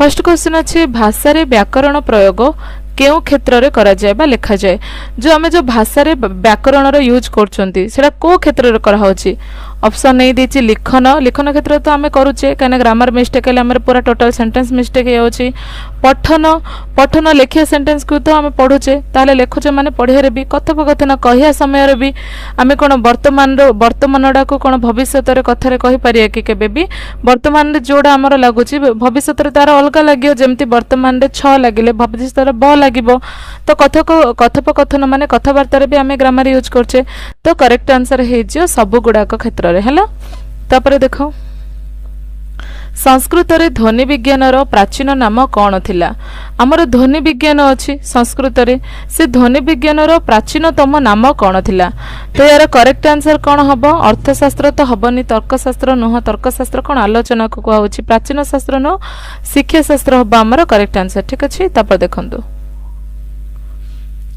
First question अच्छे भाषा रे व्याकरण प्रयोग केउ क्षेत्र रे करा जाय बा लिखा जाय जो आमे जो भाषा रे व्याकरण रो यूज करचंती सेटा को क्षेत्र रे करा होची ऑप्शन नहीं देछि लिखन लिखन क्षेत्र तो आमे करूचे काने ग्रामर मिस्टेक हेले हमर पूरा टोटल सेंटेंस मिस्टेक हे होची पठन पठन लेखिया सेंटेंस को तो आमे पढुचे ताले लेखुचे माने पढिया रे भी कथोपकथन कहिया समय रे भी आमे कोन वर्तमानडा को कोन भविष्यत रे कथा रे कहि पारिया कि केबे भी वर्तमान रे जोडा हमर लागुची भविष्यत रे तार अलगा लागियो जेमति वर्तमान रे 6 लागिले भविष्यत रे ब लागिबो तो कथोपकथन माने कथावार्ता रे भी आमे ग्रामर यूज करचे तो करेक्ट आंसर हे जियो सब गुडा को क्षेत्र रे हला तापरे देखो संस्कृत रे ध्वनि विज्ञान रो प्राचीन नाम कौन थिला हमर ध्वनि विज्ञान अछि संस्कृत रे से ध्वनि विज्ञान रो प्राचीनतम नाम कौन थिला तो यार करेक्ट आंसर कौन हबो अर्थशास्त्र तो हबनी तर्कशास्त्र नुह तर्कशास्त्र कोन आलोचना को कहउ छी प्राचीन शास्त्र नो शिक्षा शास्त्र हबो हमर करेक्ट आंसर ठीक अछि तापर देखंतु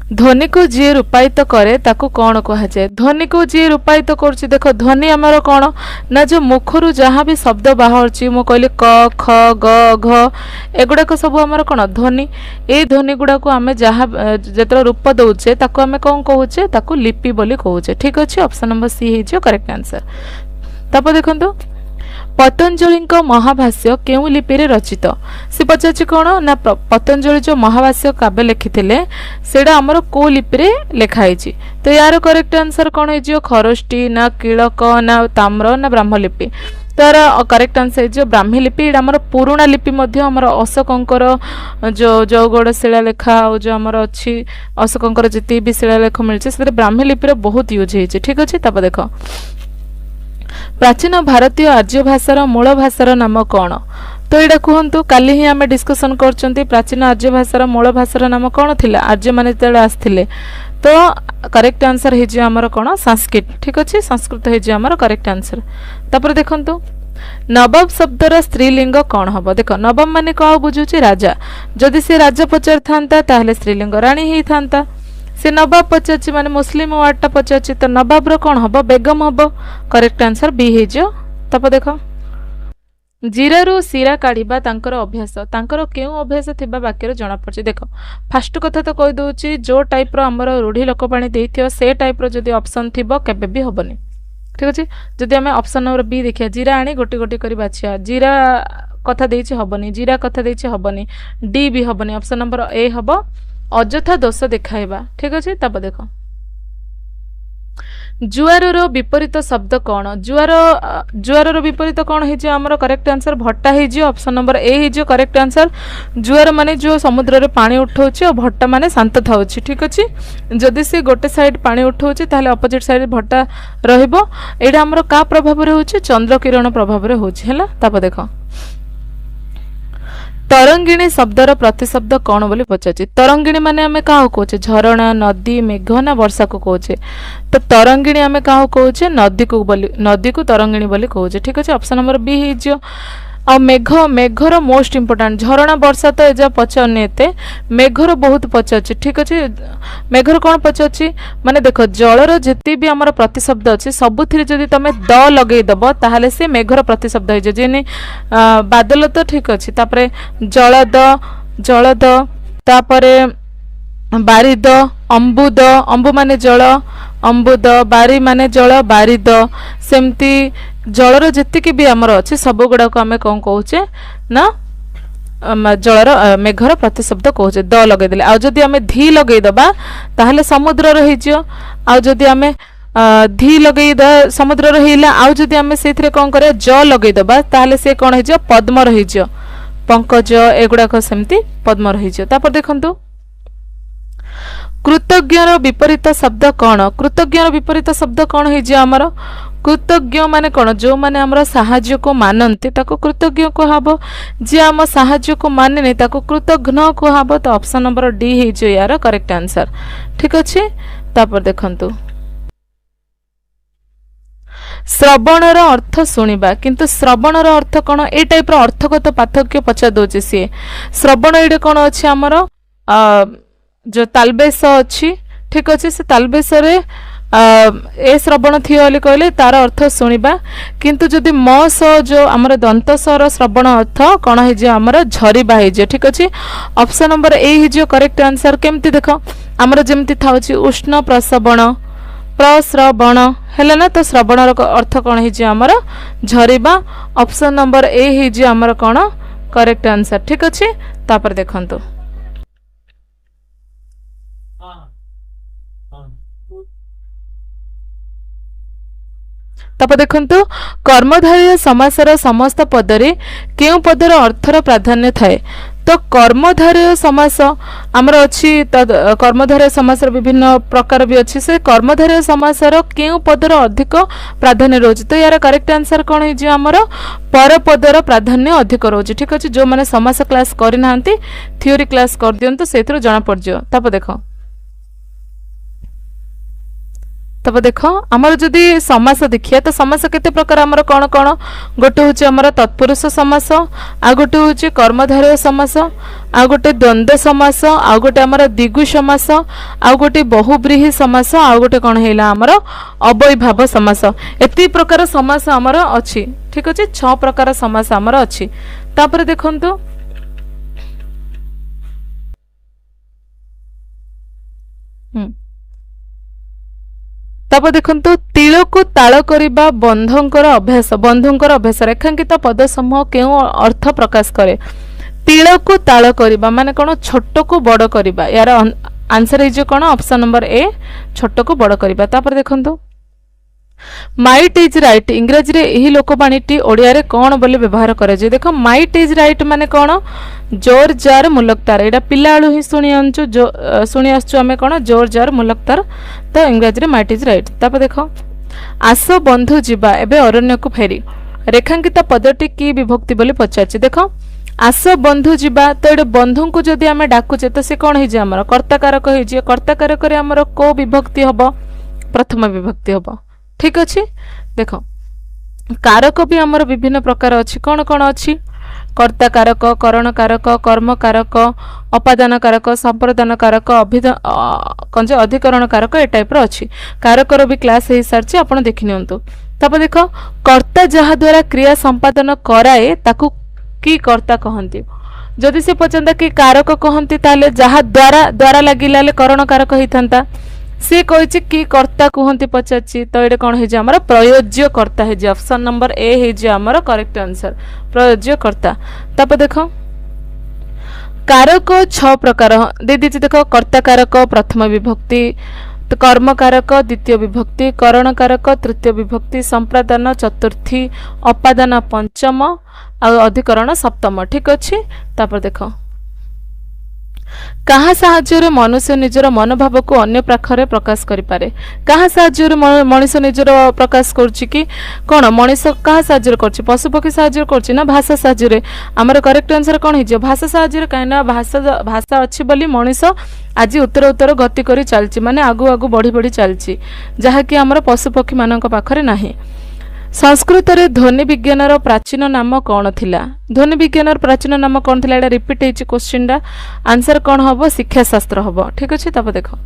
ध्वनि को जी रूपायित करे ताकू कौन कहा जाए ध्वनि को जी रूपायित करछि देखो ध्वनि हमर कौन ना जो मुखरु जहाँ भी शब्द बाहरछि मो कहली क ख ग घ एगुडा को सब हमर कौन ध्वनि ए ध्वनि गुडा को हमें जहाँ जेतर रूप दउछे ताकू हमें कौन कहउछे ताकू लिपि बोली कहउछे ठीक अछि ऑप्शन नंबर सी हे जो करेक्ट आंसर तापर देखंतु पतंजलि महाभाष्य केउ लिपि रे रचित से पचाछि कोन ना पतंजलि जो महाभाष्य काव्य लिखिथिले सेडा हमर को लिपि रे लेखा हिची तो यार करेक्ट आंसर कोन हे जो खरष्टी ना कीलक ना ताम्र ना ब्रह्मलिपि तार करेक्ट आंसर जो ब्राह्मी लिपि हमर पुराणा लिपि मध्ये हमर अशोकंकर जो जौगड़ शिलालेखा और जो हमर अछि अशोकंकर जति भी शिलालेख मिलछि से ब्राह्मी लिपि रे बहुत यूज हिची ठीक अछि तब देखो प्राचीन भारतीय आर्य भाषार मूल भाषार नाम कौन तो यहाँ कहतु काली ही आम डिस्कसन कर प्राचीन आर्य भाषार मूल भाषार नाम कौन थिला आर्य माने जेतले आस्थिले तो करेक्ट आंसर हे जे हमर कोन संस्कृत ठीक अछि संस्कृत हे जे हमर करेक्ट आंसर तापर देखंतु नवाब शब्दर स्त्रीलिंग कौन हबो देखो नवाब माने का बुझुची राजा जदि से राजा पचार थांता ताहले स्त्रीलिंग रानी ही थांता से नवाब पचाची माने मुस्लिम वार्डटा पचाची तो नवाब रो कौन हबो बेगम हबो करेक्ट आंसर बी हे जो तब देखो जीरा रो सीरा काढिबा तांकर अभ्यास तांकर केउ अभ्यास थिबा वाक्य रे जणा पड़छि देखो फास्ट कथा तो कहि दोछि जो टाइप रो हमर रूढी लोकपाणी देथियो से टाइप रो जदी ऑप्शन थिबो केबे भी होबनी ठीक अछि जदी हमें ऑप्शन नंबर बी देखिया जीरा आनी गोटी गोटी करी बाछिया जीरा कथा देछि होबनी जीरा कथा देछि होबनी डी भी होबनी ऑप्शन नंबर ए हबो अजथा दोष देखाइबा ठीक अछि तब देखो जुआर रो विपरीत शब्द कौन जुआर रो विपरीत कौन हे जे हमर करेक्ट आंसर भट्टा हे जे ऑप्शन नंबर ए हे जे करेक्ट आंसर जुआर माने जो समुद्र रे पानी उठौछि और भट्टा माने शांत थाउछि ठीक अछि जदि से गोटे साइड पानी उठौछि ताले अपोजिट साइड भट्टा रहइबो एडा हमर का प्रभाव रे होछि चंद्र किरण प्रभाव रे होछि हला तब देखो तरंगिणी शब्दर प्रतिशब्द कौन बोली पचाछि तरंगिणी माने हमें का कहउछे झरणा नदी मेघ ना वर्षा को कहउछे तो तरंगिणी हमें का कहउछे नदी को तरंगिणी बोली कहउछे ठीक अछि ऑप्शन नंबर बी हे जियो आ मेघर मोस्ट इंपोर्टेंट झरणा वर्षा तो एजा पचारने एते मेघर बहुत पचाछि ठीक अछि मेघर कोन पचाछि माने देखो जलर जेति भी हमर प्रतिशब्द अछि सबुथिरे जदी तमे द लगेई दबो ताहाले से मेघर प्रतिशब्द हे जेने बादल तो ठीक अछि तापरे जलद तापरे बारिद अंबुद अंबु माने जल अंबुद बारी माने जल बारिद सेमती जलर जेतिकी भी हमर अछि सब गुडा को हमें कोन कहउचे ना जलर मेघर प्रतिशब्द कहउचे द लगेई देले आ जदी हमें धी लगेई दबा ताहले समुद्र रहि जियो आ जदी हमें धी लगेई द समुद्र रहिला आ जदी हमें सेथिरे कोन करे ज लगेई दबा ताहले से कोन हे जियो पद्म रहि जियो पंकज एगुडा को सेमती पद्म रहि जियो तापर देखंतु कृतज्ञर विपरीत शब्द कौन कृतज्ञर विपरीत शब्द कौन है जे हमर कृतज्ञ माने कौन जो माने हमरा साहाय्य को मानन्ते ताको कृतज्ञ को हबो जे हम साहाय्य को माने नै ताको कृतज्ञ को हबो तो ऑप्शन नंबर डी हे जे यार करेक्ट आंसर ठीक अछि तापर देखंतु श्रवणर अर्थ सुनिबा किंतु श्रवणर अर्थ कौन ए टाइप रो अर्थगत पार्थक्य पचा दोचे सी श्रवण एडे कौन अछि हमर जो तालबेस अच्छी ठीक अच्छे से तालबेस रे ए श्रवण थी बोली कहले तार अर्थ शुणा किंतु जदि म स जो आमर दंत सर श्रवण अर्थ कौन है आमर झरिबा है ठीक अच्छे ऑप्शन नंबर ए है करेक्ट आंसर केमती देख आमर जमती था उष्ण प्रसवण प्रश्रवण है ना तो श्रवण अर्थ कौन है आमर झरिबा ऑप्शन नंबर ए है आमर कौन करेक्ट आंसर ठीक अच्छे तापर देखंतु तब देखंतु कर्मधारय समासर समस्त पदरे केउ पदर अर्थर प्राधान्य थाए तो कर्मधारय समास आमर अच्छी कर्मधारय समासर विभिन्न प्रकार भी अच्छी से कर्मधारय समासर केउ पदर अधिक प्राधान्य रोज तो यार करेक्ट आंसर कौन है आमर पर पदर प्राधान्य अधिक रोज ठीक अच्छे जो मैंने समास क्लास करना थियोरी क्लास कर दियंतु सेथरो जना पड़ जियो तब देखो तब देख आमर जदि समास देखिए तो समास केते प्रकार आमर कौन कौन गोटे हूँ आमर तत्पुरुष समास आ गोटे हूँ कर्मधारय समास आ गोटे द्वंद्व समास आ गोटे आमर दिगु समास आ गोटे बहुब्रीहि समास आ गोटे कौन है आमर अवयभाव समास एति प्रकार समास आमर अच्छी ठीक अच्छे 6 प्रकार समास आमर अच्छी तापर देखंतु तब देखंतु तिल को ताल करिबा बंधुंकर अभ्यास रेखांकित पद समूह केउ अर्थ प्रकाश करे तिल को ताल करिबा माने कोन छोट को बड़ करिबा यार आंसर है जो कोन ऑप्शन नंबर ए छोट को बड़ करिबा तापर देखंतु माइट इज राइट इंग्रजी रे एही लोकवाणीटी ओडिया रे कोन बोले व्यवहार करे जे देखो माइट इज राइट माने कोन जोर जार मुलक तार एटा पिला आलु ही सुनी आसछु हमें कोन जोर जार मुलक तार तो इंग्रजी रे माइट इज राइट तापर देखो आस बंधु जीवा एबे अरण्य को फेरी रेखांकित पदटी की विभक्ति बोले पचारछि देखो आस बंधु जीवा तो एटे बंधु को जदि आमे डाकुचे तो से कोन हे जे हमर कर्ताकारक हे जे कर्ताकारक रे हमर को विभक्ति हबो प्रथम विभक्ति हबो ठीक अच्छे देख कारक भी आमर विभिन्न प्रकार अच्छी कौन कौन अच्छी कर्ता कारक करण कारक कर्म कारक अपादान कारक संप्रदान कारक अधिकरण कारक ए टाइप अच्छी कारकर भी क्लास हो सारी आप देखी नियंतु तब देख कर्ता जहाँ द्वारा क्रिया संपादन कराए ताकू की कर्ता कहती जदि से पचंदा कि कारक कहती ताले जहाँ द्वारा द्वारा लगिला करण कारक होता सी कही कि कर्ता कहती पचार तो ये कौन है आमर प्रयोज्य कर्ता है ऑप्शन नंबर ए है आमर करेक्ट आंसर प्रयोज्य कर्ता तब देख कारक 6 प्रकार दे दीजिए देख कर्ता कारक प्रथम विभक्ति तो कर्म कारक द्वितीय विभक्ति करण कारक तृतीय विभक्ति संप्रदान चतुर्थी अपादान पंचम आ अधिकरण सप्तम ठीक अच्छे तापर देख कहा साहाय्य मनुष्य निजर मनोभाव को अन्य पाखरे प्रकाश करिपारे कहा साहाय्य मनुष्य निजर प्रकाश करछि कि कोन मनुष्य कहा साहाय्य करछि पशु पक्षी साहाय्य करछि ना भाषा साहाय्य हमर करेक्ट आंसर कोन हिजो भाषा साहाय्य काइना भाषा अछि बोली मनुष्य आज उत्तर उत्तर गति करी चलछि माने आगु आगु बढ़ी बढ़ी चलछि जहा कि हमर पशु पक्षी मानक पाखरे नाही संस्कृत रे ध्वनि विज्ञान प्राचीन नाम कौन थिला ध्वनि विज्ञान प्राचीन नाम कौन थिला एटा रिपीट हेछि क्वेश्चन दा आंसर कौन हबो शिक्षा शास्त्र हबो ठीक अछि तब देखो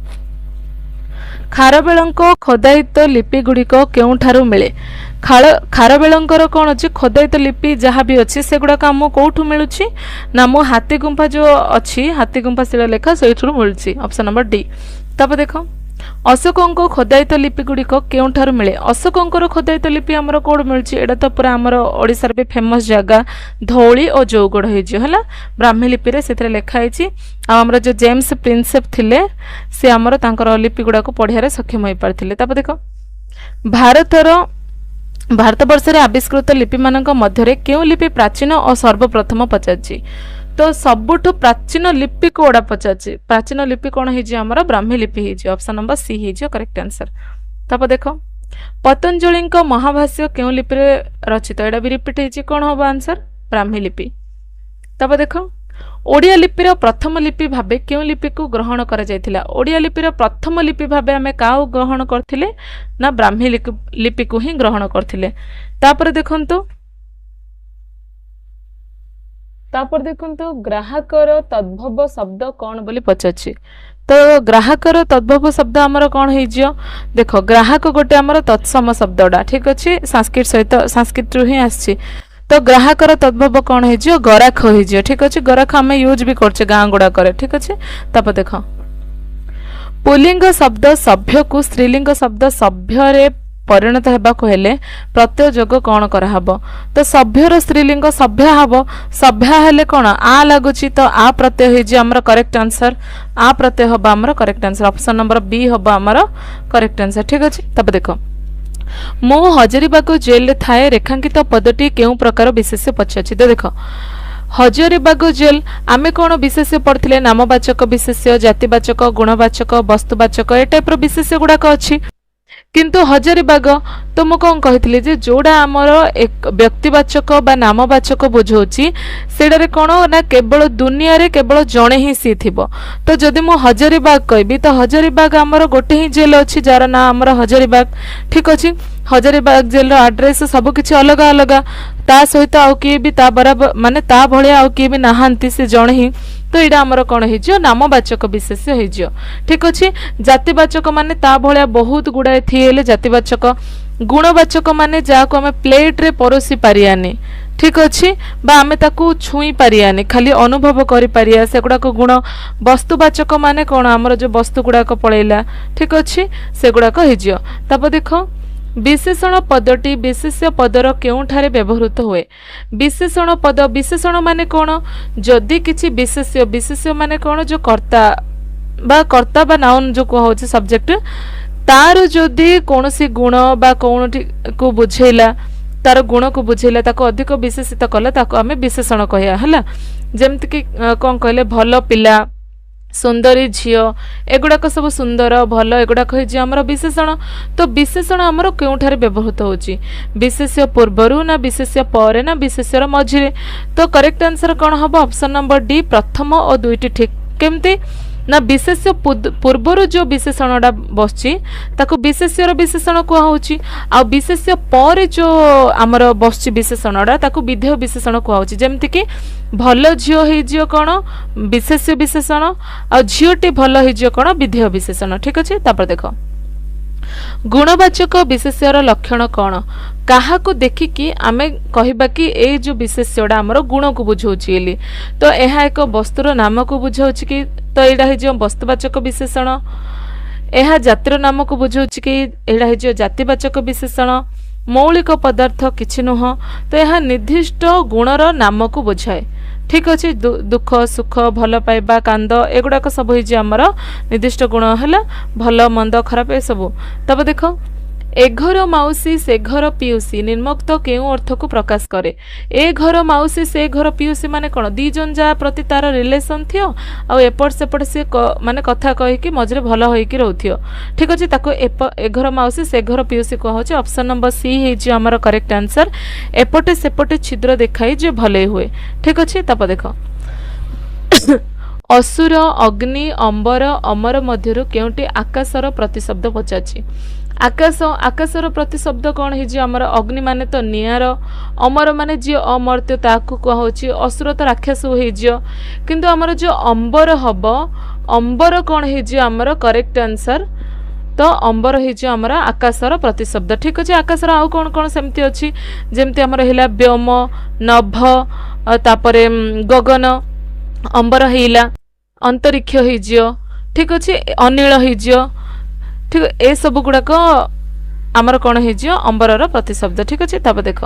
खारबेलंक खोदायित लिपि गुड़िक केउठारु मिले खारबेलंकर कौन अछि खोदायित लिपि जहाँ भी अच्छी से गुड़ाक आम कौठू मिलुछि ना मो हाथी गुंफा जो अच्छी हाथी गुंफा शिलालेख सेठू मिलुछि ऑप्शन नंबर डी तब देखो अशोकों खोदायित लिपि गुड़िक केउठारु मिले अशोकों खोदायित लिपि आमर कोड मिलुछि एटा तो पूरा आमर ओडिसा रे फेमस जगह धौली और जौगड़ हेछि हला ब्राह्मी लिपि रे सेतरे लेखा हेछि आ आमर जो जेम्स प्रिंसेप थिले से आमर तांकर लिपि गुडा को पढिया रे सक्षम होई पारथिले तब देखो भारतवर्ष रे आविष्कृत लिपि मानक मध्यरे केउ लिपि प्राचीन और सर्वप्रथम पचाछि तो सबुठु प्राचीन लिपि कोड़ा पचाछि प्राचीन लिपि कोन हेछि हमर ब्राह्मी लिपि हेछि ऑप्शन नंबर सी हेछि करेक्ट आंसर तब देखो पतंजलि महाभाष्य केउ लिपि रे रचित एडा भी रिपीट हेछि कोन होबो आंसर ब्राह्मी लिपि तब देखो ओडिया लिपिर प्रथम लिपि भाबे केउ लिपि को ग्रहण करा जायथिला ओडिया लिपिर प्रथम लिपि भाबे हमें काउ ग्रहण करथिले ना ब्राह्मी लिपि को ही ग्रहण करथिले तापर देखंतु तापर देखंतु ग्राहकर तद्भव शब्द कौन बोली पचाछि तो ग्राहकर तद्भव शब्द आमर कौन हो देख ग्राहक गोटे आमर तत्सम शब्दटा ठीक अच्छे संस्कृत सहित संस्कृत रु ही आसी तो ग्राहकर तद्भव कौन हो गराख हो ठीक अच्छे गराख आम यूज भी करछे गाँ गुड़ाक ठीक अच्छे तापर देख पुलिंग शब्द सभ्य को स्त्रीलिंग शब्द सभ्य परिणत होगाक हेले प्रत्यय जोग कौन कराहब तो सभ्यर स्त्रीलिंग सभ्य हब सभ्य हेले कौन आ लगुच तो आ प्रत्यय हो आमर करेक्ट आंसर आ प्रत्यय हम आमर correct answer option number B हम आमर करेक्ट आंसर ठीक अच्छे तब देख मु हजारीबाग जेल थाए रेखांकित पदटी केउ प्रकार विशेष्य पचाछि तो देख हजारीबाग जेल आमे कौन विशेष्य पढ़ते नामवाचक विशेष्य जातिवाचक गुणवाचक वस्तुवाचक ए टाइप विशेष्य गुड़ाक अच्छी किंतु हजारीबाग तो मु कौन कही जे जोड़ा आमर एक व्यक्तिवाचक बा नामवाचक बुझाऊँगी सेडारे कौन ना केवल दुनिया रे केवल जड़े ही सी थिबो तो जदि मु हजारीबाग कहबी तो हजारीबाग आमर गोटे ही जेल अच्छी जार ना आमर हजारीबाग ठीक अच्छे हजारीबाग जेल आड्रेस सब किसी अलग अलग ता सहित आउ किए भी ता बराबर माने ता भलिया आउ किए भी नाहांती से जड़े ही तो यहाँ आमर कौन हो नामवाचक विशेष्य हो ठीक अच्छे जातिवाचक माने ता भलिया बहुत गुड़ाए थी जातिवाचक गुणवाचक माने जाको आमे प्लेट रे परोसी पारियानी ठीक अच्छे बा आमे ताकू छुई पारियानी खाली अनुभव करि पारिया सेगुड़ाक गुण वस्तुवाचक माने कौन आमर जो वस्तु गुड़ाक पळैला ठीक अच्छे सेगुड़ाक हो तापर देख विशेषण पदटी विशेष्य पदर केउठारे व्यवहृत हुए विशेषण पद विशेषण माने कौन जदि किछि विशेष्य विशेष्य माने कौन जो कर्ता बा नाउन जो कह होछि सब्जेक्ट तार जदि कौनसी गुण बा कौन को बुझेला तार गुण को बुझेला ताको अधिक विशेषित कला ताको आमे विशेषण कहया हला जेमति कि कोन कहले भलो पिला सुंदरी झियो एगुड़ाक सब सुंदर भल एगुड़ाक आमर विशेषण तो विशेषण आमर केउठारे व्यवहृत होची विशेष्य पूर्वरु ना विशेष्य परे ना विशेष्यर मझिरे तो करेक्ट आंसर कौन हम ऑप्शन नंबर डी प्रथम और दुईटी ठीक केमती ना विशेष्य पूर्वरु जो विशेषणटा बसची ताको विशेष्यर विशेषण कुआ होची आ विशेष्य पर जो आमर बसची विशेषणटा ताको विधेय विशेषण कुआ होची जेमति कि भल झियो हे जियो कौन विशेष्य विशेषण आ झियोटी भल हे जियो कौन विधेय विशेषण ठीक अच्छे तापर देख गुणवाचक विशेष्यर लक्षण कौन क्या देखिकी आमे कहिबा कि ए जो विशेष्यटा आमर गुण को बुझाऊँगी तो यह एक वस्तुर नाम को बुझाऊँगी कि तो यहाँ हो वस्तुवाचक विशेषण यह जातिर नाम को बुझाऊँगी कि यहाँ हो जातिवाचक विशेषण मौलिक पदार्थ किछि नुह तो यह निर्दिष्ट गुणर नाम को बुझाए ठीक अच्छे दुख सुख भल पाइबा कांद एगुड़ाक सब होमर निर्दिष्ट गुण है भल मंद खराब ए सब तब देख ए घर माउसी से घर पिउसी निर्मुक्त केउ अर्थ को प्रकाश करे ए घर माउसी से घर पिउसी माने कौन दी जन जा प्रति तार रिलेशन थियो आ एपट सेपट से माने कथा कहि कि मझरे भल होई कि रहथियो ठीक अछि ताको ए घर माउसी से घर पिउसी कह होछि ऑप्शन नंबर सी हे जे हमर करेक्ट आंसर एपटे सेपटे छिद्र देखाई जे भले हुए ठीक अछि तब देख असुर अग्नि अंबर अमर मध्यरु केउटी आकाशर प्रतिशब्द पचाछि आकाश आकाशर प्रतिशब्द कौन है अग्नि माने तो निआर अमर माने जी अमर्त्य ताकू कहोछि असुर तो राक्षस हो किंतु आमर जो अंबर हब अंबर कौन है आमर करेक्ट आंसर तो अंबर होमर आकाशर प्रतिशब्द ठीक अच्छे आकाशर आउ कौन कौन सेमती अच्छी जेमती आमर हिला व्योम नभ तापरे गगन अंबर हिला अंतरिक्ष हो ठीक अच्छे अनिल हो ठीक ए सब गुड़ाक आमर कौन हो अंबरर प्रतिशब्द ठीक अच्छे तब देख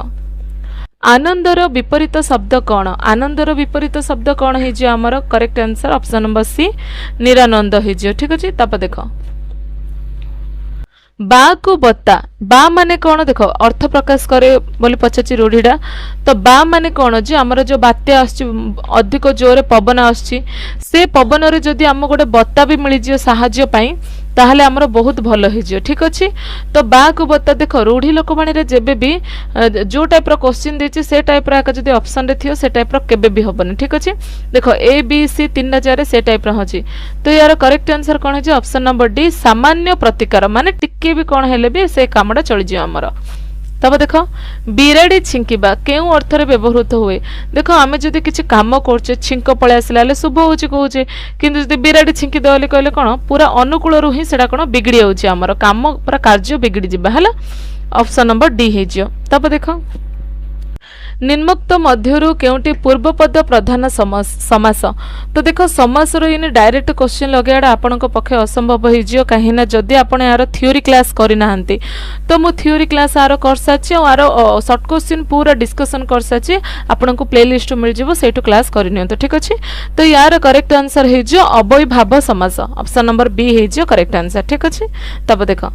आनंदर विपरीत शब्द कौन आनंदर विपरीत शब्द कौन हो आमर correct answer option number C निरानंद हो ठीक अच्छे तब देख बा को बता बा माने कौन देख अर्थ प्रकाश करे बोली पचाची रूढ़ीटा तो बा माने कौन जे आमर जो बात्या आछि अधिक जोरे पवन आछि से पवन रे जदि आम गोटे बता भी मिल जियो साहाय्य पाई ताहले आमर बहुत भल हो ठीक अच्छे तो बा को बता देख रूढ़ी लोकवाणी रे जेबे भी जो टाइप रो क्वेश्चन देछि से टाइप रो जदि ऑप्शन रे थियो से टाइप रो केबे भी होबनी ठीक अच्छे देख ए बी सी तीन जार से टाइप रो होछि तो यार करेक्ट आंसर कौन है ऑप्शन नंबर डी सामान्य प्रतिकार माने टिके भी कौन हेले भी से कामडा चली जियो आमर तब देख बिराड़ी छिंकिबा केउ अर्थ रे व्यवहृत हुए देख आमे जदि किछि काम करछे छिंक पळे आसिला शुभ होछि कहूचे किंतु जदि बिराड़ी छिंकी देले कहले कोन पूरा अनुकूल रु ही सेडा कोन बिगड़ी होछि हमर काम पूरा कार्य बिगड़ी जिबा हला ऑप्शन नंबर डी हे जियो तब देख निम्नोक्त मध्यरु केउटी पूर्वपद प्रधान समास तो देख समास रो इन डायरेक्ट क्वेश्चन लगाड़ा आपनक पक्षे असंभव हो जियो कहिना जदि आपण यार थ्योरी क्लास करि नाहंती तो मु थ्योरी क्लास आरो कर साची और आरो शॉर्ट क्वेश्चन पूरा डिस्कशन कर साची आपनक प्लेलिस्ट मिल जिवो सेटु क्लास करि नियो तो ठीक अछि तो यार करेक्ट आंसर हे जियो अवयभाव समास ऑप्शन नंबर बी हे जियो करेक्ट आंसर ठीक अछि तब देखो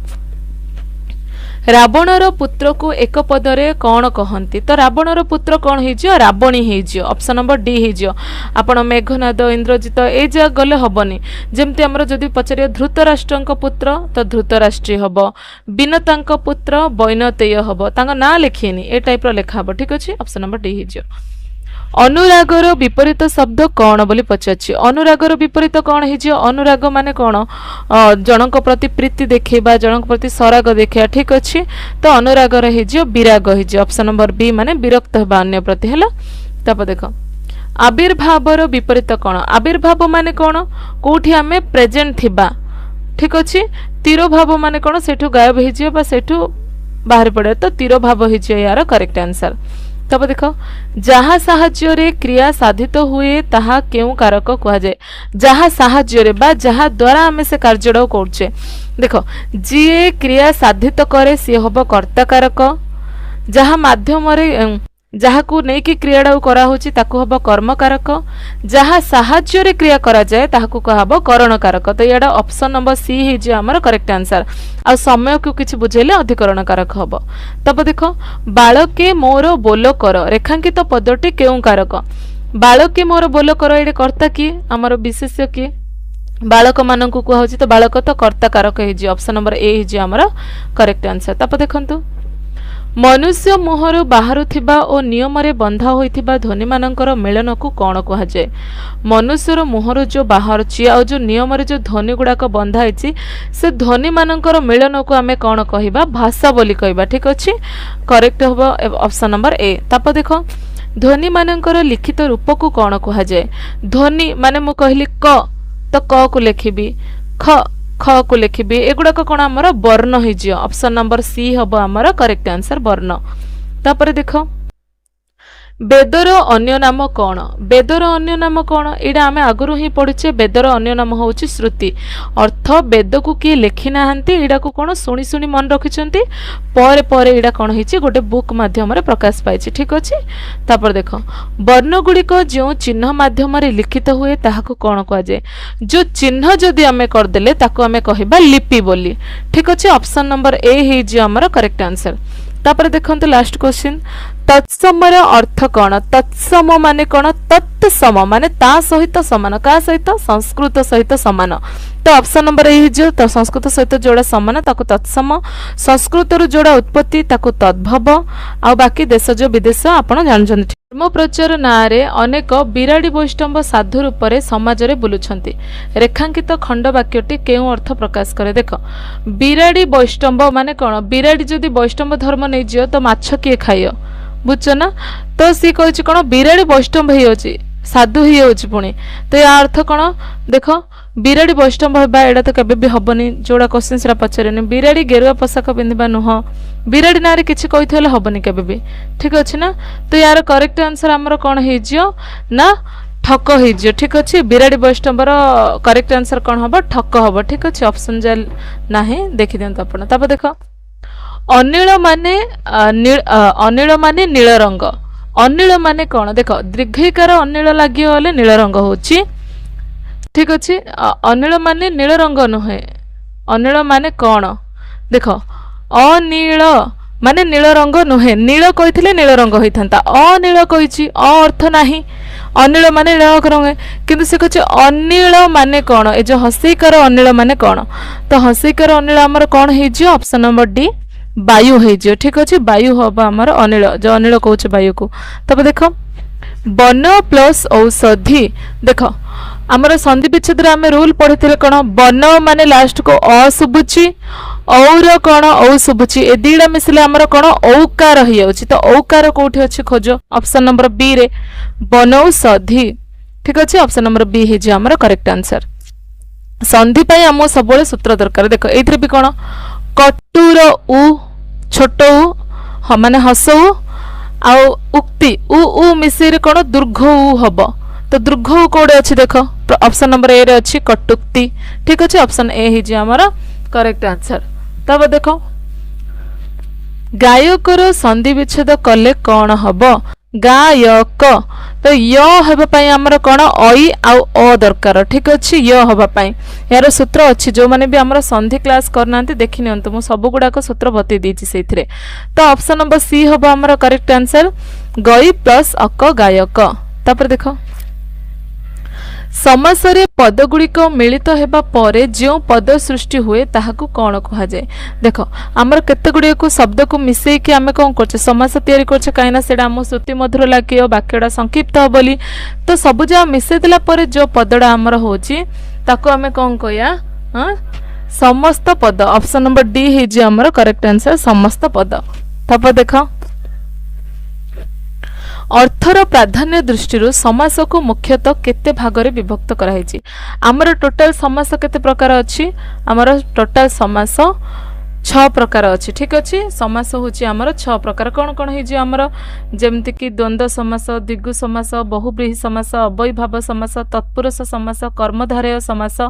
रावणर पुत्र को एक पदरे कौन कहती तो रावणर पुत्र कौन हो रावणी हो ऑप्शन नंबर डी हो आपण मेघनाद इंद्रजित ए जगह गले हबनी जमती आमर जदि पचारे धृतराष्ट्र पुत्र तो धृतराष्ट्री हम बिनता पुत्र बैनतेय हम तांका ना लिखेनी ए टाइप लेखा हम ठीक अच्छे ऑप्शन नंबर डी हो अनुरागर विपरीत शब्द कौन बोली पचार अनुरागर विपरीत कौन हो अनुराग माने कौन जनक प्रति प्रीति देखा जनक प्रति सराग देखा ठीक अच्छे तो अनुरागर हो विराग हो ऑप्शन नंबर बी माने विरक्त होगा अन्य प्रति है तब देख आविर्भावर विपरीत कौन आविर्भाव माने कौन कौटी आम प्रेजेंट थिबा ठीक अच्छे तिरोभाव माने कौन सेठू गायब हो बाहर पड़े तो तिरोभाव हो यार करेक्ट आंसर तब देख जहा साहाज्य रे क्रिया साधित हुए ताहा केउ कारक कहा जाए जहा साहाज्य रे बा जहा द्वारा हमें से कार्यडा करछे देख जी क्रिया साधित करे सी हबो कर्ता कारक जहा माध्यम रे जहा को नै कि क्रियाडा करा होची ताकू हबो कर्म कारक जहा साहाज्य रे क्रिया करा जाए ताहाकू कहबो करण कारक तो याडा ऑप्शन नंबर सी हे जे हमर करेक्ट आंसर आ समय को किछि बुझेले अधिकरण कारक हबो तब देखो बालके मोर बोल कर रेखांकित पदटी केउ कारक बालके मोर बोल कर एडे कर्ता की हमर विशेष्य की बालक मानकू कुहा होची तो बालक तो कर्ता कारक हे जे ऑप्शन नंबर ए हे जे हमर करेक्ट आंसर तब देखंतु मनुष्य मुहरु बाहरु थिबा ओ नियम रे बंधा होइथिबा ध्वनि मानकर मिलन को कौन कहा जाए मनुष्यर मुहरु जो बाहर छि आ जो नियम रे जो ध्वनि गुडाक बंधा होइछि से ध्वनि मानकर मिलन को आमे कौन कहिबा भाषा बोली कहिबा ठीक अछि करेक्ट होबो ऑप्शन नंबर ए ताप देखो ध्वनि मानकर लिखित रूप को कौन कहा जाए ध्वनि माने मु कहली क तो क को लिखिबी ख ख को लिखिबी एगुडा को कोन हमर वर्ण हे जियो ऑप्शन नंबर सी हबो हमर करेक्ट आंसर वर्ण तापर देखो वेदर अन्य नाम कौन वेदर अन्य नाम कौन एडा आमे आगुरु ही पढुचे वेदर अन्य नाम होची श्रुति अर्थ वेद को किए लेखि नाहंती एडा को कोन सुनी सुनी मन रखिचंती परे परे एडा कोन हिची गोटे बुक माध्यम रे प्रकाश पाइछि ठीक अछि तापर देखो वर्ण गुडी को जो चिन्ह माध्यम रे लिखित हुए ताहाको कोन कह जाय जो चिन्ह जदी आमे कर देले ताको आमे कहिबा लिपि बोली ठीक अछि ऑप्शन नंबर ए हे जे हमर करेक्ट आंसर तापर देखंतु लास्ट क्वेश्चन तत्समर अर्थ कौन तत्सम माने कौन तत्सम माने ता सहित समान का सहित संस्कृत सहित समान तो ऑप्शन नंबर ए जो तो संस्कृत सहित जोड़ा समान ताको तत्सम संस्कृत रु जोड़ा उत्पत्ति ताको तद्भव आ बाकी देश जो विदेश आपण जानछन धर्म प्रचार नारे अनेक बिराड़ी वैष्णव साधु रूप रे समाज रे बुलुछंती रेखांकित खंड वाक्यटी केउ अर्थ प्रकाश करे देख बिराड़ी वैष्णव माने कौन बिराड़ी जदि वैष्णव धर्म नै जियो तो माछ किए खाइयो बुझ ना तो सी कहछि कोन बिराड़ी वैष्णव हे होछि साधु ही होछि पुणी तो या अर्थ कोन देखो बिराड़ी वैष्णव हेबा एडा तो केबे भी हबनी जोड़ा क्वेश्चन सेरा पचरेनी बिराड़ी गेरुआ पोशाक पिंधिबा नुह बिराड़ी नारे किछि कहिथले हबनी केबे भी ठीक अछि ना तो यार करेक्ट आंसर हमर कोन हे जियो ना ठक हे जियो ठीक अछि बिराड़ी वैष्णव रो करेक्ट आंसर कोन हबो ठक हबो ठीक अछि ऑप्शन जे नाही देखि देंत आपण तब देखो अनिल माने नील रंग अनिल माने कौन देख दीर्घिकार अनिल लगी गले नील रंग होची ठीक अच्छे अनिल माने नील रंग नुहे अनिल माने कौन देख अनिल माने नील रंग नुहे नील कही नील रंग होता अनिल कही अर्थ नाही अनिल माने नील रंग किंतु से कहे अनिल माने कौन ए जो हसीकार अनिल माने कौन तो हसीकार अनिल आमर कौन हो ऑप्शन नंबर डी वायु हो ठीक अच्छे वायु हम आमर अनिल जो अनिल कहे वायु को तब देख बन प्लस औषधि देख आमर संधि विच्छेद आम रूल पढ़ी कौन बन माने लास्ट को अ शुभुची और कौन औ शुभुची ए दीटा मिसले आमर कौन औकार हो जाउछि तो औकार कोठी अछि खोज ऑप्शन नंबर बी रे बनौषधि ठीक अछि ऑप्शन नंबर बी हे जे आमर करेक्ट आंसर संधि पई हमो सबले सूत्र दरकार देखो एथरे भी कौन कटुर उ छोट उ माने हसौ आ उक्ति उ मिसेरे कौन दीर्घ उ हब तो दीर्घ उ कोडे अछि देखो ऑप्शन नंबर ए रे अछि कटुक्ति ठीक अछि ऑप्शन ए हे जे हमर करेक्ट आंसर तब देखो गायकर संधि विच्छेद कले कौन हब गायक तो य हेबा पई हमर कोन ओई आ ओ दरकार ठीक अछि य हेबा पई यार सूत्र अछि जो माने भी हमर संधि क्लास करनांती देखि नियंतु मु सब गुडा को सूत्र बतै दीची सेथिरे तो ऑप्शन नंबर सी हेबा हमर करेक्ट आंसर गई प्लस अक गायक तापर देखो समासरे पद गुड़िक मिलित हेबा परे जो पद सृष्टि हुए ताहाकु कौन कहा जाए देख आमर केते गुड़िया को शब्द को मिसई कि आमे कौन करछे समास तयारी करछे काइना सेडा हम श्रुति मधुर लागियो वाक्यडा संक्षिप्त बोली तो सब जा मिसई देला परे जो पदडा आमर होची ताको आमे कौन कहया हां समस्त पद ऑप्शन नंबर डी हे जे आमर करेक्ट आंसर समस्त पद तब देखो अर्थर प्राधान्य दृष्टि समास को मुख्यतः केते भागरे विभक्त कराई आमर टोटल समास केते प्रकार अछि आमर टोटल समास 6 प्रकार अछि ठीक अछि समास होछि आमर 6 प्रकार कोन कोन हे जे आमर जेमति कि द्वंद्व समास द्विगु समास बहुब्रीहि समास अव्ययभाव समास तत्पुरुष समास कर्मधारय समास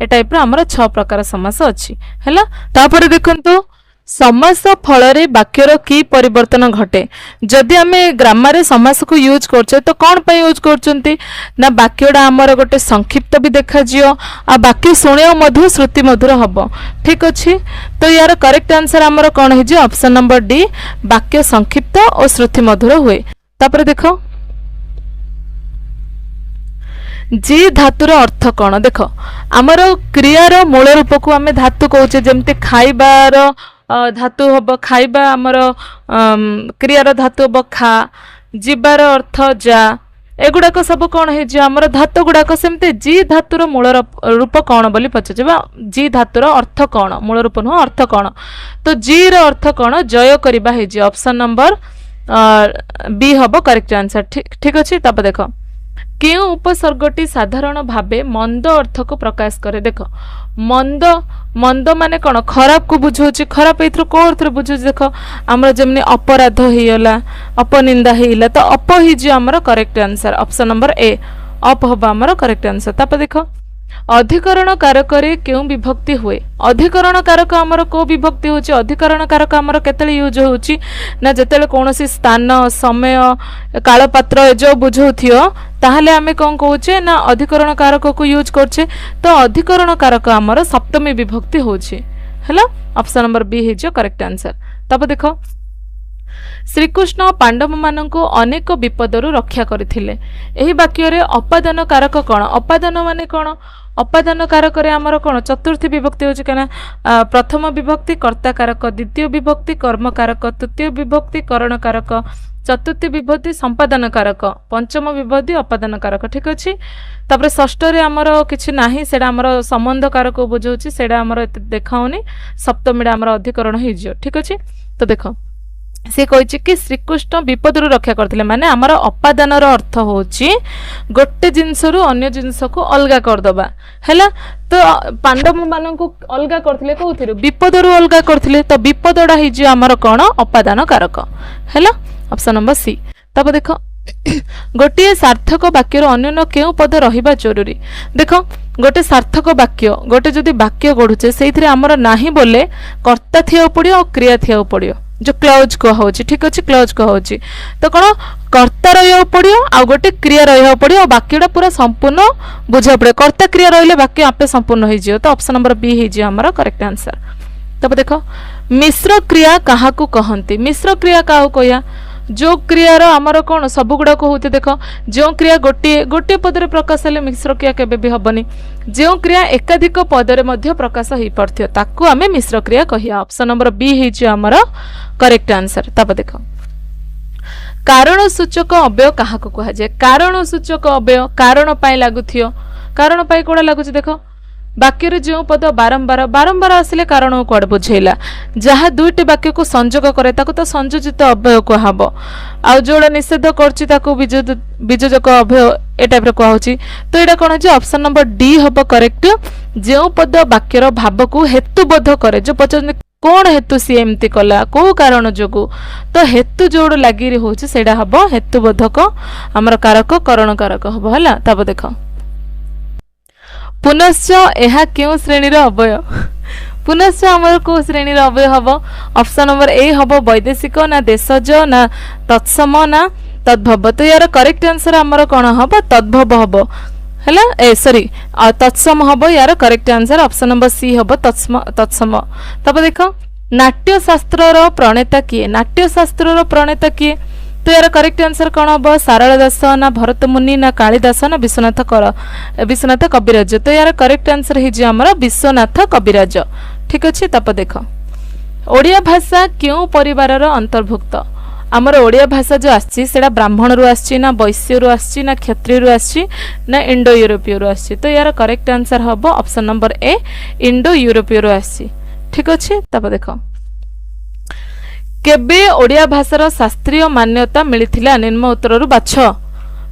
ए टाइप रो आमर 6 प्रकार समास अछि हैला तापर देखंतु समास फल रे वाक्यर की परिवर्तन घटे जदि आमे ग्रामर रे समास को यूज करछे तो कोन पय यूज करचंती ना वाक्यडा हमर गोटे संक्षिप्त भी देखा जियो आ वाक्य सुनियो मधु श्रुति मधुर हबो ठीक अछि तो यार करेक्ट आंसर हमर कोन हे जे ऑप्शन नंबर डी वाक्य संक्षिप्त और श्रुति मधुर हुए तापर देखो जी धातुर अर्थ कौन देख आमर क्रियार मूल रूप को आमे धातु कहूचे जेमते खाइबार धातु हब खाइबा आमर क्रियार धातु हब खा जीवार अर्थ जा एगुड़ाक सब कौन है जे आमर धातु गुड़ाक सेमते जी धातुर मूल रूप कौन बोली पचारे जी धातुर अर्थ कौन मूल रूप नुह अर्थ कौन तो जी र अर्थ कौन जय करबा है जे ऑप्शन नंबर बी हब करेक्ट आंसर ठीक अछि तब देखो क्यों उपसर्गटी साधारण भावे मंद अर्थ को प्रकाश करे देख मंद मंद माने कौन खराब को बुझौछि खराब एथरो को अर्थ बुझौछि देख हमर जेमने अपराध हेयला अपनिंदा हेयला तो अप ही जे हमर करेक्ट आंसर ऑप्शन नंबर ए अप हबा हमर करेक्ट आंसर ताप देखो अधिकरण कारक रे क्यों विभक्ति हुए अधिकरण कारक हमर को विभक्ति होछि अधिकरण कारक हमर केतले यूज होछि ना जेतले कोनोसी स्थान समय कालपात्र ए जो बुझौथियो ताहले आमे कोन कहूचे ना अधिकरण कारक को यूज करछे तो अधिकरण कारक हमर सप्तमी विभक्ति होछि हैला ऑप्शन नंबर बी हे जो करेक्ट आंसर तब देखो श्रीकृष्ण पांडव माननको अनेक विपदरु रक्षा करथिले एही वाक्य रे अपादान कारक कोन अपादान माने कोन अपादान कारक रे हमर कोन चतुर्थी विभक्ति होछि केना प्रथम विभक्ति कर्ता कारक द्वितीय विभक्ति कर्म कारक तृतीय विभक्ति करण कारक चतुर्थी विभक्ति संपादन कारक पंचम विभक्ति अपादान कारक ठीक अछि तापर षष्ठ रे हमर किछि नाही सेडा हमर संबंध कारक बुझौछि सेडा हमर देखाउनी सप्तमी रे हमर अधिकरण हे जियो ठीक अछि तो देखो से कहिछि कि श्रीकृष्ण विपदरु रक्षा करथिले माने हमर अपादानर अर्थ होछि गोटे जिंसरु अन्य जिंस को अलगा कर दबा हैला तो पांडव माननको अलगा करथिले कोथिरु विपदरु अलगा करथिले तो विपदडा हि जे हमर कोन अपादान कारक हैला ऑप्शन नंबर सी तब देखो गोटे सार्थक वाक्यर अन्य केउ पद रहिबा जरूरी देखो गोटे सार्थक वाक्य गोटे जदि वाक्य गढुचे सेइथरे हमर नाही बोले कर्ता थिया पड़ियो और क्रिया थिया पड़ियो जो क्लोज कह होची ठीक अछि क्लोज कह होची तो कोन कर्ता रहियो पड़ियो आ गोटे क्रिया रहियो पड़ियो वाक्यडा पूरा संपूर्ण बुझा पड़े कर्ता क्रिया रहिले वाक्य आपे संपूर्ण होई जियो तो ऑप्शन नंबर बी हे जे हमर करेक्ट आंसर तब देखो मिश्र क्रिया काहा को कहंती मिश्र क्रिया काहा कहया जो क्रियार आमर कौन सब गुड़ा को होते देख जो क्रिया गोटे गोटे पदरे प्रकाश हेले मिश्र क्रिया केबे भी हबनी जो क्रिया एकाधिक पदरे मध्य प्रकाश हो पड़थियो ताकू आमे मिश्र क्रिया कहिया ऑप्शन नंबर बी हे जे हमर करेक्ट आंसर तब देखो कारण सूचक अव्यय क्या कहुए कारण सूचक अव्यय कारण लगुथियो कारण कौड़ा लगुच देख वाक्य जो पद बारंबार बारंबार आसिले कारण कौड़ बुझेला जहाँ दुईटी वाक्य को संजोग करे तो संयोजित अव्यय कहब आ जोड़ा निषेध करजोजक अव्यय ए टाइप कहुची तो यहाँ कौन है ऑप्शन नंबर डी हम करेक्ट जो पद वाक्यर भाव को हेतुबोध करे जो पचार कौन हेतु सी एमती कला कौ कारण जोगु तो हेतु जोड़ लगी होची सेडा हबो हेतुबोधक हमर कारक करण कारक हबो हला तब देख पुनश्च एहा क्यों श्रेणी अव्यय पुनश्च हमर को श्रेणी अव्यय हबो ऑप्शन नंबर ए हबो वैदेशिक ना देशज ना तत्सम ना तद्भव तो यार करेक्ट आंसर हमर कोन हबो तद्भव हबो हैला ए सॉरी तत्सम हबो यार correct answer option number C हबो तत्सम तब देखो नाट्य शास्त्र रो प्रणेता किए नाट्य शास्त्र रो प्रणेता किए तो यार करेक्ट आंसर कौन हम सारला दास ना भरत मुनि ना कालिदास ना विश्वनाथ कविराज तो यार करेक्ट आंसर है विश्वनाथ कविराज ठीक अच्छे तब देख ओडिया भाषा क्यों परिवार अंतर्भुक्त आमर ओडिया भाषा जो आसी ब्राह्मण रु आसी ना वैश्य रु आसी ना क्षत्रिय रु आसी ना इंडो यूरोपीय रु आसी तो यार करेक्ट आंसर हम ऑप्शन नंबर ए इंडो यूरोपीय रु आसी ठीक अच्छे तब देख केबे ओडिया भाषार शास्त्रीय मान्यता मिलिथिला निम्न उत्तर बाछ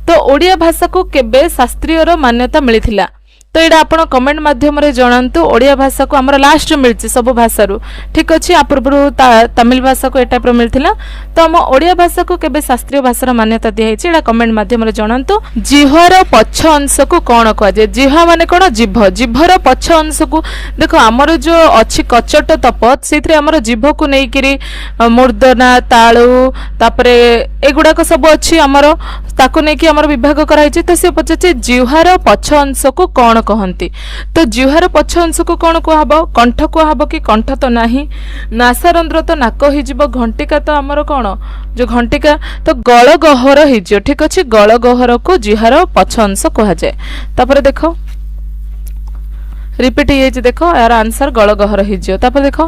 तो ओडिया भाषा को केबे शास्त्रीय मान्यता मिलिथिला तो ये आप कमेंट माध्यम जनातु ओडिया भाषा को आमर लास्ट मिलची सब भाषा ठीक अच्छे आ पूर्व तमिल भाषा को ए टाइप मिलता तो आम ओडिया भाषा को केबे शास्त्रीय भाषार मान्यता दिखाई कमेंट माध्यम जनातु जिह्वार पछ अंश को कौन कहुए जिह्वा माने कौन जिभ जिभर पछ अंश को देख आमर जो अच्छी कचट तपत से आमर जिभ को लेकिन मूर्धना तालु तापरे एगुड़ाक सब अच्छी आमर ताको नहीं आमर विभाग कराई तो सी पचारे जिह्वार पछ अंश को कौन कहती तो जिह्वार पछ अंश को कौन कहब कंठ कहब कि कंठ तो नहीं नासारंध्र तो नाक हो घंटिका तो आमर कौन जो घंटिका तो गल गहर हो ठीक अच्छे गल गहर को जिह्वार पछ अंश कह जाए तापर देख रिपीट हो देख यार आंसर गल गहर हो देख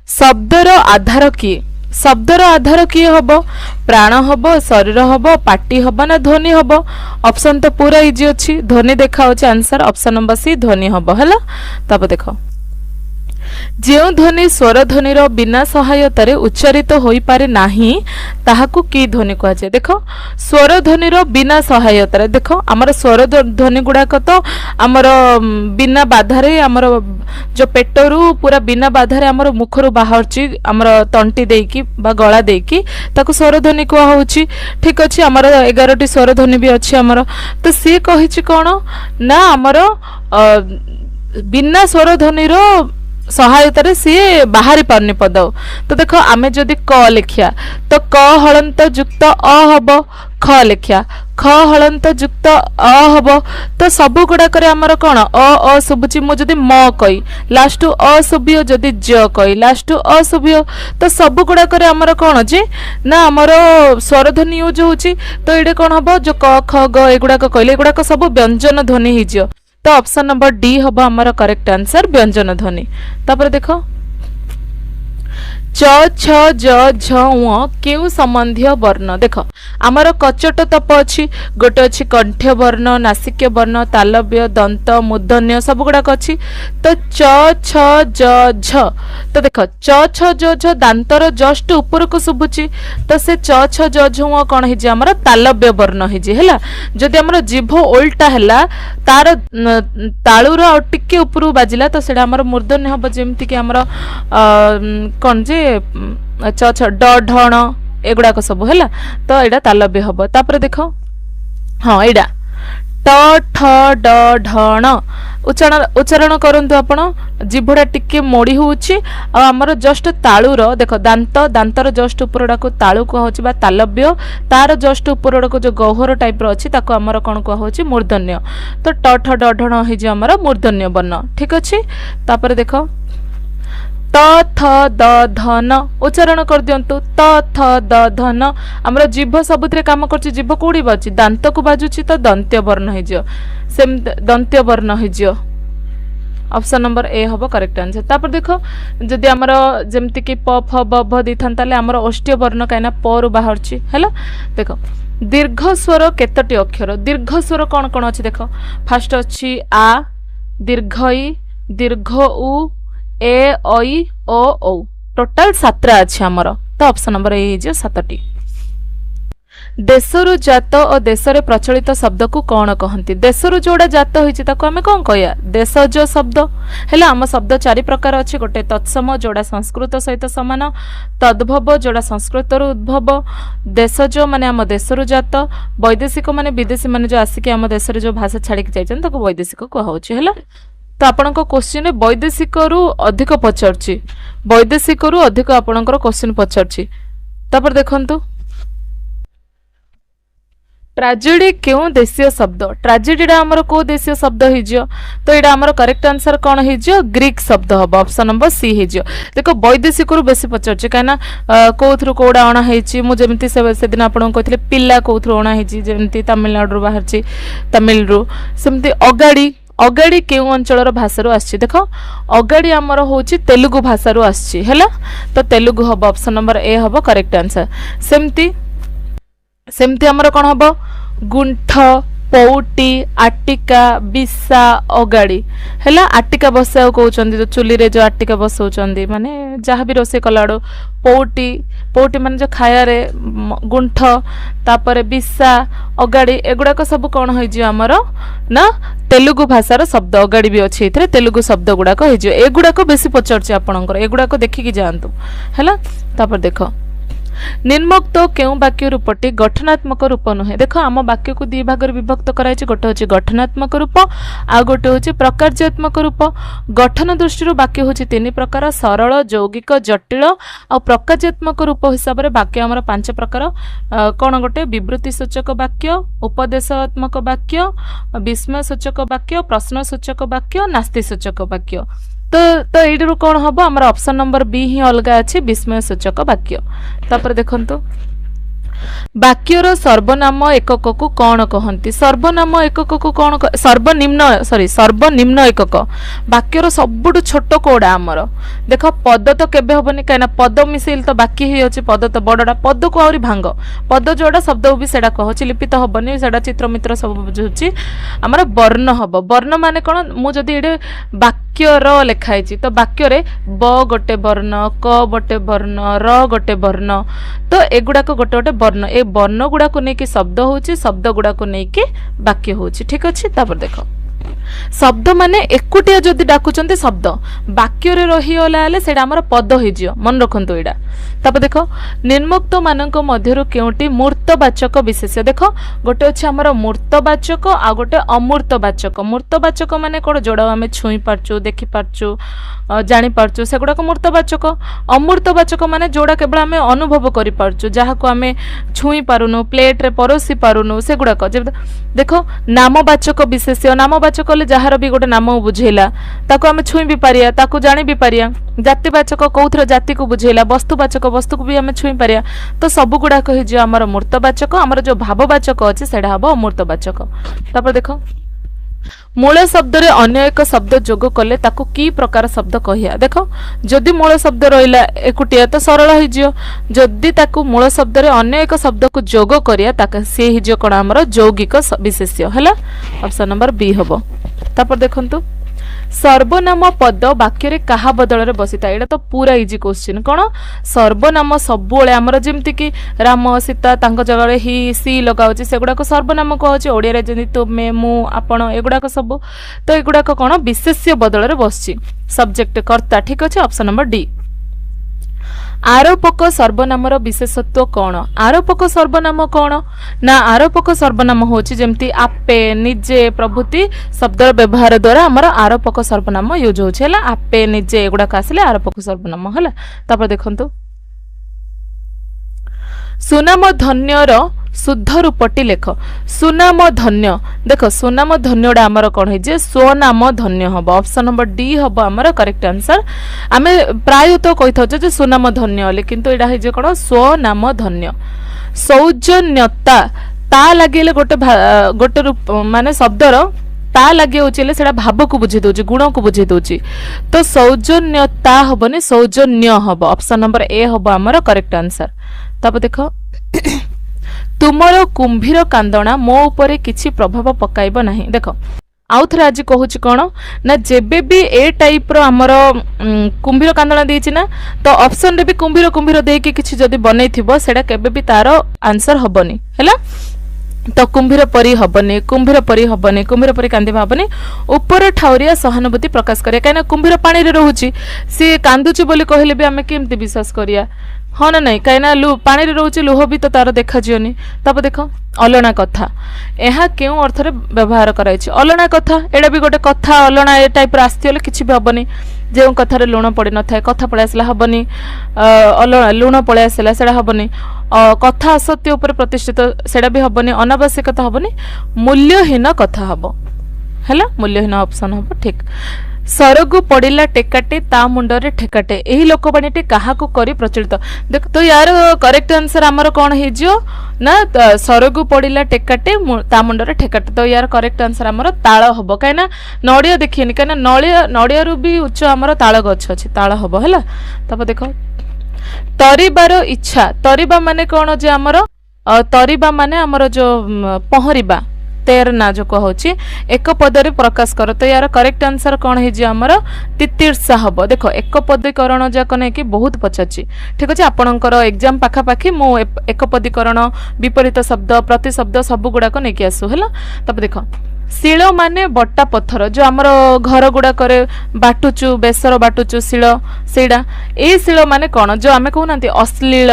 शब्दर आधार किए शब्दर आधार किए हम प्राण हम शरीर हम पाटी हम ना ध्वनि हम ऑप्शन तो पूरा इजी अच्छी ध्वनि देखा आंसर ऑप्शन नंबर सी ध्वनि हम है तब देख जो ध्वनि स्वर ध्वनिर बिना सहायतार उच्चारित हो पारे नाही ताहाकू की ध्वनि कह जाए देख स्वर ध्वनिर बिना सहायतार देख आमर स्वर ध्वनि गुड़ाक तो आमर बिना बाधारे आमर जो पेटरू पूरा बिना बाधारे आमर मुखरू बाहर आमर तंटी देकी बा गला देकी ताकू स्वर ध्वनि कहउची ठीक अच्छे आमर 11टी स्वर ध्वनि भी अच्छी आमर तो सी कहिची कौन ना आमर बिना स्वर ध्वनिर सहायतार सी बाहरी पारनी पद तो देख आमे जदि क लिखिया तो क हलंत युक्त अ हब ख लिखिया ख हलंत युक्त अ हब तो सब गुड़ाक आमर कौन अ शुभुची मु जदि म कई लास्ट अ शुभियो जदि ज कई लास्ट अ शुभियो तो सब गुड़ाक आमर कौन जे ना आमर स्वर ध्वनि यूज होची तो ये कौन हम जो क ख ग एगुड़ाक कहले एगुड़ाक सब व्यंजन ध्वनि हो तो ऑप्शन नंबर डी हम आमर करेक्ट आंसर व्यंजन ध्वनि तापर देख च छ ज झ उ केउ संबंधी वर्ण देख आमर कचट तप अच्छी गोटे अच्छी कंठ्य वर्ण नासिक्य वर्ण तालव्य दंत मूर्धन्य सब गुड़ाक अच्छी तो च छ ज झ तो देख च छ ज झ दांतर जस्ट ऊपर को शुभुची तो से च छ ज झ कौन है आमर तालव्य वर्ण है जदि आमर जीभ ओल्टा है तार तालुर टिके ऊपर बाजिला तो सेटा आमर मूर्धन्य हम जमती कि आमर कौन जे च छ ड ढण एगुड़ाक सब है तो यहाँ तालव्य हम तापर देख हाँ यहाँ ट ठ ड ढण उच्चारण करंतु आपण जिभटा टिके मोड़ी होउची आ हमर जस्ट तालुर देख दांत दांतर जस्ट ऊपरडा को तालु को होची बा तालव्य तार जस्ट ऊपरडा को जो गहर टाइप रो अछि ताको हमर कोन को होची मूर्धन्य तो ट ठ ड ढण हे जे हमर मूर्धन्य वर्ण ठीक अछि तापर देख त थ द धन उच्चारण कर दियंतु त थ द धन हमर जीभ सबुतरे काम करछि जीभ कोडी बाची दांत को बाजुछि तो दंत्य वर्ण हे जे सेम दंत्य वर्ण हे जे ऑप्शन नंबर ए हम करेक्ट आंसर। तापर देख जदि आमर जमती कि प फ ब भ दी था आमर अष्टीय वर्ण कहीं प रु बाहर है। देख दीर्घ स्वर केतोटी अक्षर दीर्घ स्वर कौन कौन अच्छी देख फास्ट अच्छी आ दीर्घ ई दीर्घ उ ए ऐ ओ औ टोटाल 7टा अच्छी आमर। तो ऑप्शन नंबर ए 7टी। देशरु जात और देश रे प्रचलित शब्द को कौन कहती देशरु जोड़ा जात होइछि ताको हमें कौन कहया देशज शब्द हेला। आम शब्द 4 प्रकार अच्छी गोटे तत्सम जोड़ा संस्कृत सहित समान तद्भव जोड़ा संस्कृत उद्भव देशज माने आम देशरु जात वैदेशिक माने विदेशी माने जो आसिक आम देश जो भाषा छाड़ी जाइछन ताको वैदेशिक कहउछि हेला। तो आपणक क्वेश्चन वैदेशिक रु अधिक पचारछि वैदेशिक रु अधिक आपणकर क्वेश्चन पचारछि। तापर देखंतु ट्राजेडी क्यों देशीय शब्द ट्राजेडी आमर को देशीय शब्द हो तो यहाँ आमर करेक्ट आंसर कौन हो ग्रीक शब्द हम ऑप्शन नंबर सी हो। देख वैदेशिक रु बेसी पचार कहीं कौथु कौड़ा अणाई मुझे से दिन आपको कहते पिला कौथु अणाई जमी तमिलनाडु बाहर तमिल रु सेमती अगाड़ी अगाड़ी केउ अंचल भाषारू आछि देख अगाड़ी आमर होची तेलुगु भाषारू आछि हैला। तो तेलुगु हम ऑप्शन नंबर ए हम करेक्ट आंसर। सेमती सेमती आमर कौन हम गुंठ पौटी आटिका बिसा अगाड़ी है आटिका बसा कहते जो चुली रे जो आटिका बसाऊँ माने जहाँ भी रोसे कलाड़ो पौटी पौटी माने जो खायारे गुंठ तापर बिसा अगाड़ी एगुड़ाक सब कौन होमर ना तेलुगु भाषार शब्द अगाड़ी भी अच्छी तेलुगु शब्द गुड़ाक एगुड़ाक बेसी पचार आपंकर एगुड़ाक देखिकी जातु है। तापर देख निम्नोक्त केउ वाक्य रूपटी गठनात्मक रूप नुहे देख आम वाक्य को 2 भाग विभक्त कराई गोटे हूँ गठनात्मक रूप आ गोटे हूँ प्रकार्यात्मक रूप। गठन दृष्टि वाक्य हूँ 3 प्रकार सरल यौगिक जटिल आ प्रकार्यात्मक रूप हिसाब से वाक्य आमर 5 प्रकार कौन गोटे विवृत्ति सूचक वाक्य उपदेशात्मक वाक्य विस्मय सूचक वाक्य प्रश्न सूचक वाक्य नास्ति सूचक वाक्य। तो ये कौन हम आम ऑप्शन नंबर बी ही अलग अच्छी विस्मय सूचक वाक्य। तापर देखंतु वाक्यर सर्वनाम एकक को कौन कहती सर्वनाम एकक को कौन सर्वनिम्न एकक वाक्यर सबुठ छोट कोड़ा आमर देख पद तो केबे हबनी कहीं पद मिसेल तो बाकी ही अच्छे पद तो बड़टा पद को आहरी भांग पद जोड़ा शब्द भी सेटा कहछि लिपित हबनी सेटा चित्र मित्र सब बुझुछि आमर वर्ण हब वर्ण माने कौन मुझे ये वाक्यर लिखाई तो वाक्य रे ब गोटे वर्ण क गोटे वर्ण र गोटे वर्ण तो एगुड़ाक गोटे गोटे वर्ण ए वर्ण गुड़ा को लेकिन शब्द होची शब्द गुड़ा को लेकिन वाक्य होची ठीक अच्छे। तापर देख शब्द माने एकुटिया जदि डाकुचंते शब्द वाक्य रे रहीगला से पद हो मन रखु यहाँ। तापर देख निम्नोक्त मानक मध्यरु केउटी मूर्तवाचक विशेष्य देख गोटे अच्छे आमर मूर्तवाचक आ गोटे अमूर्तवाचक मूर्तवाचक माने कौन जोड़ा आम छुई पार्चु देखि पार्चु जानी पार्चु से गुड़ाक मूर्तवाचक अमूर्तवाचक माने जोड़ा केवल आम अनुभव करि पार्चु जहाँ को आम छुई पारुनु प्लेट रे परोसी पारुनु से गुड़ाक देख नामवाचक विशेष्य नामवाचक जार भी गोटे नाम बुझेला ताको आम छुई भी पारिया ताको जानी भी पारिया जातिवाचक कौथर जाति को बुझेला वस्तुवाचक वस्तु को भी आम छुई पारिया तो सब गुड़ाक हो आमर मूर्तवाचक आमर जो भाववाचक अच्छे से हम अमूर्तवाचक। तापर देख मूल शब्द रे अन्य एक शब्द जोग कले ताको की प्रकार शब्द कहिया देख जदि मूल शब्द रहिला एकुटिया तो सरल हो जदि ताको मूल शब्द रे अन्य एक शब्द को जोग करिया ताका से हिजो कोन हमर यौगिक विशेष्य हैला ऑप्शन नंबर बी हबो। तापर देखंतु सर्वनाम पद वाक्य रे कहा बदल रे बसिता एटा तो पूरा इजी क्वेश्चन कौन सर्वनाम सबुले आमर जमती कि राम सीता तांको जगह रे ही सी लगाउची सेगुडा को सर्वनाम कहउची ओडिया रे जनी तुमे मु आपण एगुडा को सब तो एगुडा को कोन विशेष्य बदल रे बसची सब्जेक्ट कर्ता ठीक अछि ऑप्शन नंबर डी। आरोपक सर्वनामर विशेषत्व कौन आरोपक सर्वनाम कौन ना आरोपक सर्वनाम होची जेमती आपे निजे प्रभृति शब्दर व्यवहार द्वारा आमर आरोपक सर्वनाम यूज होची हैला आपे निजे एगुडा आसिले आरोपक सर्वनाम हैला। तापर देखंतु सुनाम धन्यर शुद्ध रूपटी लेख सुनाम धन्य देख सुनाम धन्यटा आमर कौन है स्वनाम धन्य हम ऑप्शन नंबर डी हम आमर करेक्ट आंसर आम प्राय तो कही था सुनाम धन्य किंतु यहाँ है कौन स्वनाम धन्य। सौजन्यता ता लगे गोटे गोटे रूप माने शब्दर ତା ଲାଗି ହେଉଛି ହେଲେ ସେଇଟା ଭାବକୁ ବୁଝେଇ ଦେଉଛି, ଗୁଣକୁ ବୁଝେଇ ଦେଉଛି। ତ ସୌଜନ୍ୟତା ହବନି, ସୌଜନ୍ୟ ହବ। ଅପସନ ନମ୍ବର ଏ ହବ ଆମର କରେକ୍ଟ ଆନ୍ସର। ତାପରେ ଦେଖ, ତୁମର କୁମ୍ଭୀର କାନ୍ଦଣା ମୋ ଉପରେ କିଛି ପ୍ରଭାବ ପକାଇବ ନାହିଁ। ଦେଖ आउ थे आज कहूँ कौन ना जेबे भी ए टाइप रो आमर कुंभीर कांदना देछि ना तो ऑप्शन रे भी कुंभीर कुंभीर देके किछि जदी बनै थिबो सेडा केबे भी तार आंसर हबनी हैला। तो कुंभीर परी हबनी, कुंभीर परी हबनी, कुंभीर परी कांदिबा हबनी। ऊपर ठाउरिया सहानुभूति प्रकाश करे काइना कुंभीर पानी रे रहूची सी कांदुची बोली कहले भी आमे केमति विश्वास करिया, हाँ ना नहीं कहीं पानी रोचे लुह भी तो तार देखा जीवनी। तब देख अलणा कथा यह क्यों अर्थ व्यवहार कराई अलणा कथा एटा भी गोटे कथा अलणा ए टाइप आसले किसी भी हेनी जो कथार लुण पड़ न था कथा पलि आसला हेनी अलणा लुण पलि आसला से हेनी कथा असत्य उपर प्रतिष्ठित सेटा भी हेनी अनावश्यकता हेनी मूल्यहीन कथा हम है मूल्यहीन ऑप्शन हम ठीक। सरगु पड़िला टेकाटे ता मुंडरे ठेकाटे यही लोकवाणी काहाकू करी प्रचलित देख तो यार करेक्ट आंसर आमर कौन हो ना सरगु पड़िला टेकाटे ता मुंडरे ठेकाटे तो यार करेक्ट आंसर आमर ताल हम कहीं नड़िया देखिए कहीं नड़िया भी उच्च आमर ताल गछ अच्छी ताल हम है। तब देख तरिबार इच्छा तरिबा माने कौन जे आमर तरिबा माने आमर जो पहरिबा तेरना जो कहूँ एक पदरे प्रकाश कर तो यार करेक्ट आंसर कौन है तितीर्षा हम। देख एक पदीकरण जाक नहीं कि बहुत पचार ठीक अच्छे आपणकर एग्जाम पाखापाखि मु एक पदीकरण विपरीत शब्द प्रति शब्द सब गुड़ाक नहीं आसू है। तब देख शिल माने बट्टा पत्थर जो आमर घर गुड़ाक बाटुचु बेसर बाटुचु शिल सेड़ा ए शिल माने कौन जो आम कहूना अश्लील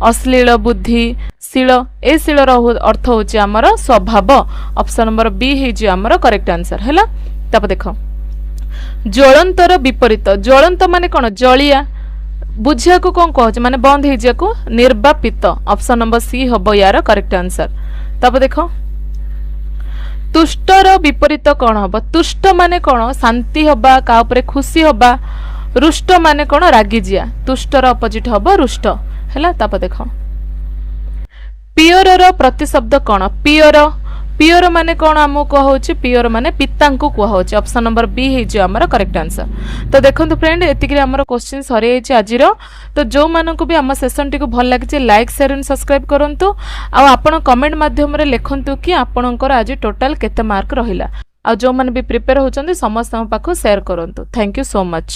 अश्लील बुद्धि शिल ए शिलर अर्थ हूँ आमर स्वभाव। ऑप्शन नंबर बी है आमर करेक्ट आंसर है। तब देख ज्वलंतर विपरीत ज्वलंत माने कौन जलिया बुझिया को कौन कह माने बंद हो निर्वापित ऑप्शन नंबर सी हम यार करेक्ट आंसर। तब देख तुष्टर विपरीत कौन हम तुष्ट माने कौन शांति हवा का उपरे खुशी हवा रुष्ट माने कौन रागिजिया तुष्टर अपोजिट हम रुष्ट है। तब देख पियर प्रतिशब्द कौन पियर पियर माने कौन आमको कहूँ पियर माने पिता को कहूँ ऑप्शन नंबर बी है आमर करेक्ट आंसर। तो देखो फ्रेंड एतिक आमर क्वेश्चन सरी आज तो जो मानक भी आम सेशन टी भल लगे लाइक शेयर एंड सब्सक्राइब करूँ आपन कमेंट माध्यम लिखु कि आपणकर आज टोटाल केते मार्क रहिला आ जो माने भी प्रिपेयर होचंदी समस्त पाखु शेयर करूँ। Thank you so much.